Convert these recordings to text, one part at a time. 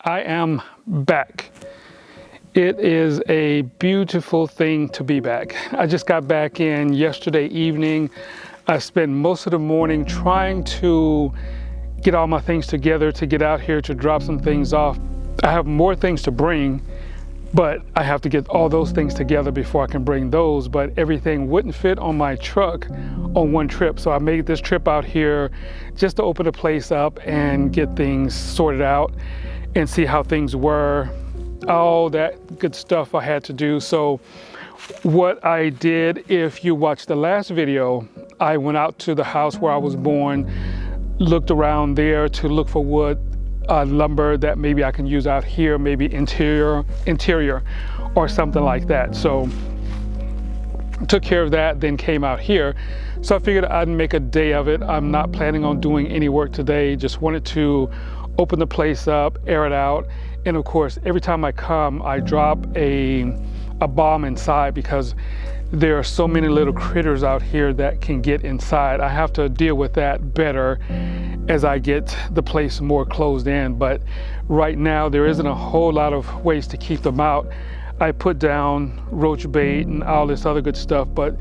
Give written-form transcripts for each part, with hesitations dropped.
I am back. It is a beautiful thing to be back. I just got back in yesterday evening. I spent most of the morning trying to get all my things together to get out here to drop some things off. I have more things to bring, but I have to get all those things together before I can bring those. But everything wouldn't fit on my truck on one trip. So I made this trip out here just to open the place up and get things sorted out and see how things were, all that good stuff I had to do. So what I did, if you watched the last video, I went out to the house where I was born, looked around there to look for wood, lumber that maybe I can use out here, maybe interior or something like that. So took care of that, then came out here. So I figured I'd make a day of it. I'm not planning on doing any work today, just wanted to open the place up, air it out. And of course, every time I come, I drop a bomb inside because there are so many little critters out here that can get inside. I have to deal with that better as I get the place more closed in. But right now, there isn't a whole lot of ways to keep them out. I put down roach bait and all this other good stuff, but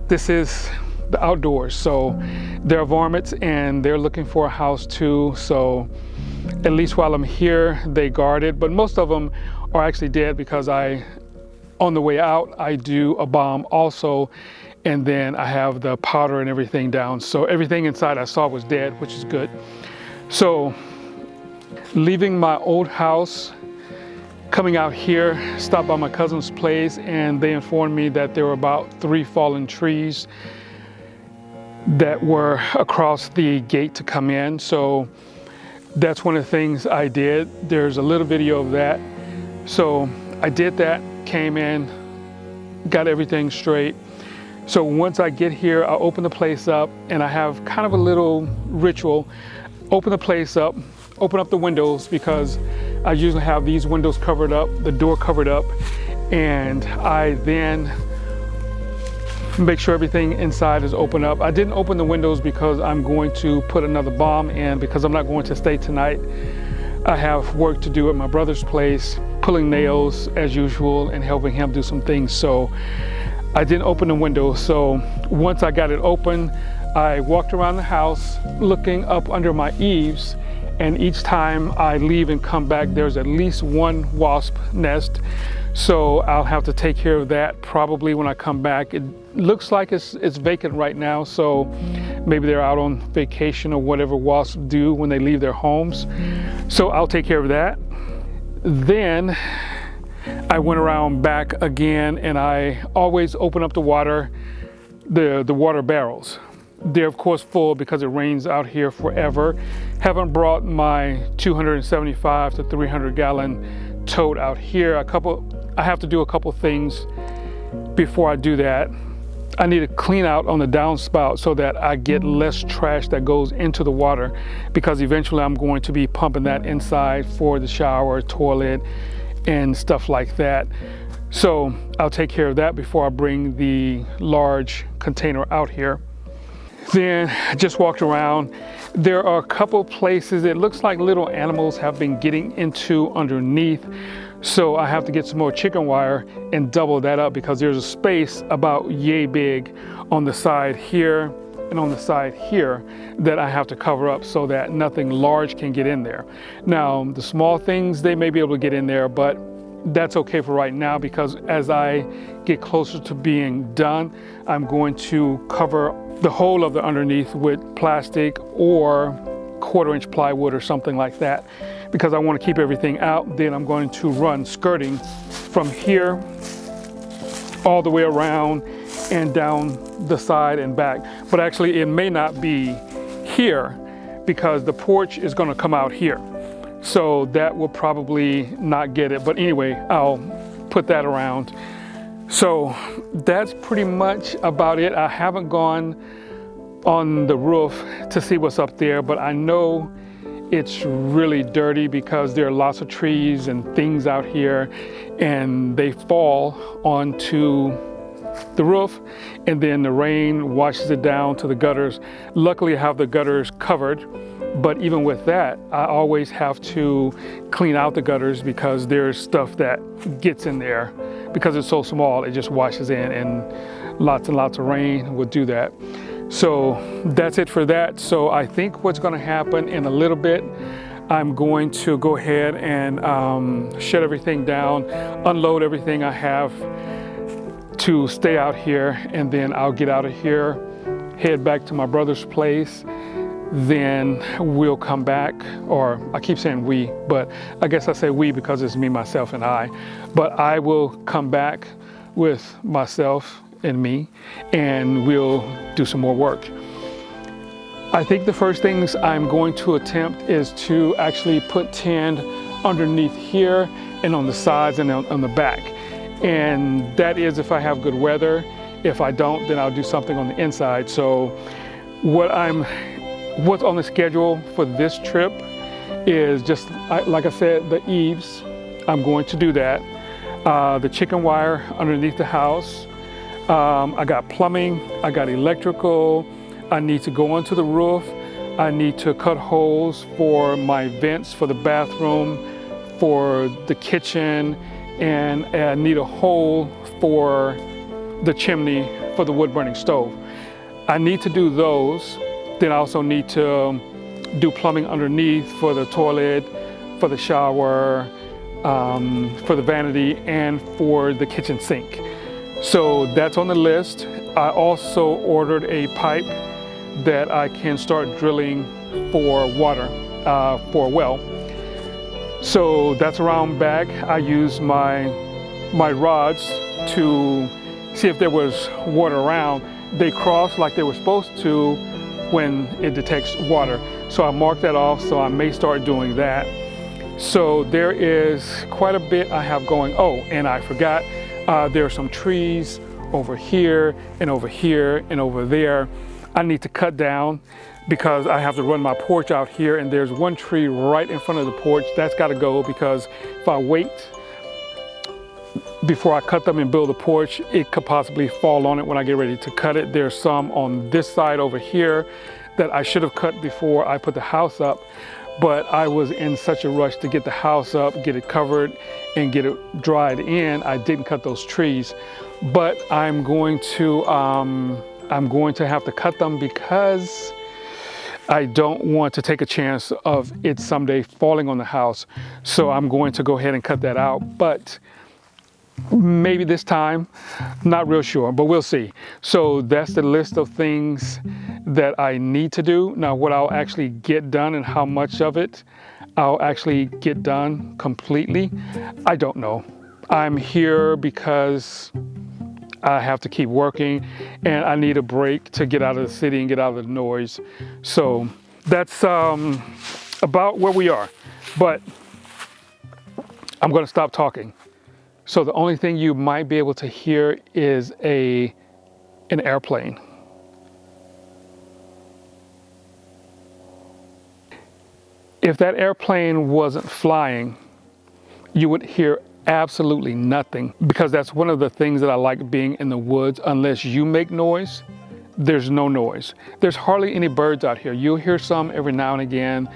this is the outdoors. So there are varmints and they're looking for a house too. So at least while I'm here, they guard it, but most of them are actually dead because on the way out, I do a bomb also, and then I have the powder and everything down. So everything inside I saw was dead, which is good. So leaving my old house, coming out here, stopped by my cousin's place, and they informed me that there were about 3 fallen trees that were across the gate to come in. So that's one of the things I did. There's a little video of that. So I did that, came in, got everything straight. So once I get here, I open the place up and I have kind of a little ritual. Open the place up, open up the windows because I usually have these windows covered up, the door covered up, and I then make sure everything inside is open up. I didn't open the windows because I'm going to put another bomb in because I'm not going to stay tonight. I have work to do at my brother's place, pulling nails as usual and helping him do some things. So I didn't open the window. So once I got it open, I walked around the house looking up under my eaves, and each time I leave and come back, there's at least one wasp nest. So I'll have to take care of that probably when I come back. It looks like it's vacant right now, so maybe they're out on vacation or whatever wasps do when they leave their homes. So I'll take care of that. Then I went around back again, and I always open up the water barrels. They're of course full because it rains out here forever. Haven't brought my 275 to 300 gallon tote out here. I have to do a couple things before I do that. I need to clean out on the downspout so that I get less trash that goes into the water, because eventually I'm going to be pumping that inside for the shower, toilet, and stuff like that. So I'll take care of that before I bring the large container out here. Then I just walked around. There are a couple places it looks like little animals have been getting into underneath. So I have to get some more chicken wire and double that up because there's a space about yay big on the side here and on the side here that I have to cover up so that nothing large can get in there. Now, the small things, they may be able to get in there, but that's okay for right now because as I get closer to being done, I'm going to cover the whole of the underneath with plastic or 1/4-inch plywood or something like that, because I want to keep everything out. Then I'm going to run skirting from here all the way around and down the side and back. But actually it may not be here because the porch is going to come out here. So that will probably not get it. But anyway, I'll put that around. So that's pretty much about it. I haven't gone on the roof to see what's up there, but I know it's really dirty because there are lots of trees and things out here, and they fall onto the roof, and then the rain washes it down to the gutters. Luckily I have the gutters covered, But even with that, I always have to clean out the gutters because there's stuff that gets in there. Because it's so small, it just washes in, and lots of rain would do that. So that's it for that. So I think what's going to happen in a little bit, I'm going to go ahead and shut everything down, unload everything I have to stay out here, and then I'll get out of here, head back to my brother's place. Then we'll come back, or I keep saying we, but I guess I say we because it's me, myself, and I. But I will come back with myself and me, and we'll do some more work. I think the first things I'm going to attempt is to actually put tin underneath here and on the sides and on the back. And that is if I have good weather. If I don't, then I'll do something on the inside. So what's on the schedule for this trip is just, like I said, the eaves. I'm going to do that. The chicken wire underneath the house. I got plumbing, I got electrical. I need to go onto the roof. I need to cut holes for my vents for the bathroom, for the kitchen, and I need a hole for the chimney for the wood burning stove. I need to do those. Then I also need to do plumbing underneath for the toilet, for the shower, for the vanity, and for the kitchen sink. So that's on the list. I also ordered a pipe that I can start drilling for water, for a well. So that's around back. I used my rods to see if there was water around. They crossed like they were supposed to when it detects water. So I marked that off, so I may start doing that. So there is quite a bit I have going. Oh, and I forgot, there are some trees over here and over here and over there. I need to cut down because I have to run my porch out here, and there's one tree right in front of the porch. That's got to go because if I wait before I cut them and build the porch, it could possibly fall on it when I get ready to cut it. There's some on this side over here that I should have cut before I put the house up, but I was in such a rush to get the house up, get it covered, and get it dried in. I didn't cut those trees, but I'm going to have to cut them because I don't want to take a chance of it someday falling on the house. So I'm going to go ahead and cut that out, but maybe this time, not real sure, but we'll see. So that's the list of things that I need to do. Now, what I'll actually get done and how much of it I'll actually get done completely, I don't know. I'm here because I have to keep working, and I need a break to get out of the city and get out of the noise. So that's about where we are, but I'm going to stop talking. So the only thing you might be able to hear is an airplane. If that airplane wasn't flying, you would hear absolutely nothing, because that's one of the things that I like being in the woods. Unless you make noise, there's no noise. There's hardly any birds out here. You'll hear some every now and again,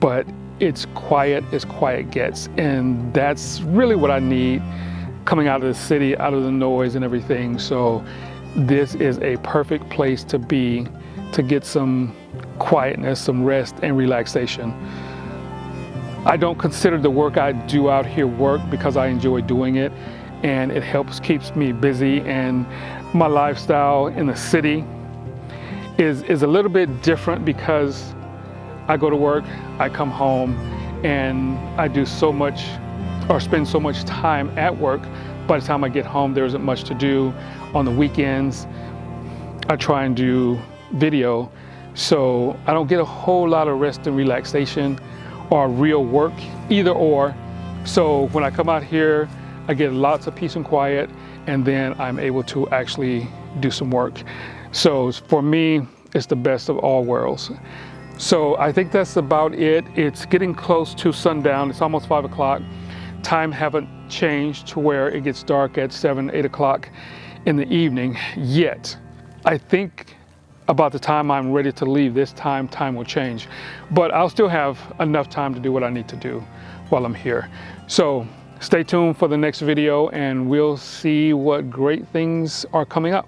but it's quiet as quiet gets, and that's really what I need coming out of the city, out of the noise and everything. So this is a perfect place to be, to get some quietness, some rest and relaxation. I don't consider the work I do out here work because I enjoy doing it, and it keeps me busy. And my lifestyle in the city is a little bit different because I go to work, I come home, and I do so much or spend so much time at work. By the time I get home, there isn't much to do. On the weekends, I try and do video, so I don't get a whole lot of rest and relaxation or real work, either or. So when I come out here, I get lots of peace and quiet, and then I'm able to actually do some work. So for me, it's the best of all worlds. So I think that's about it. It's getting close to sundown. It's almost 5 o'clock. Time haven't changed to where it gets dark at 7, 8 o'clock in the evening yet. I think about the time I'm ready to leave this time will change. But I'll still have enough time to do what I need to do while I'm here. So stay tuned for the next video and we'll see what great things are coming up.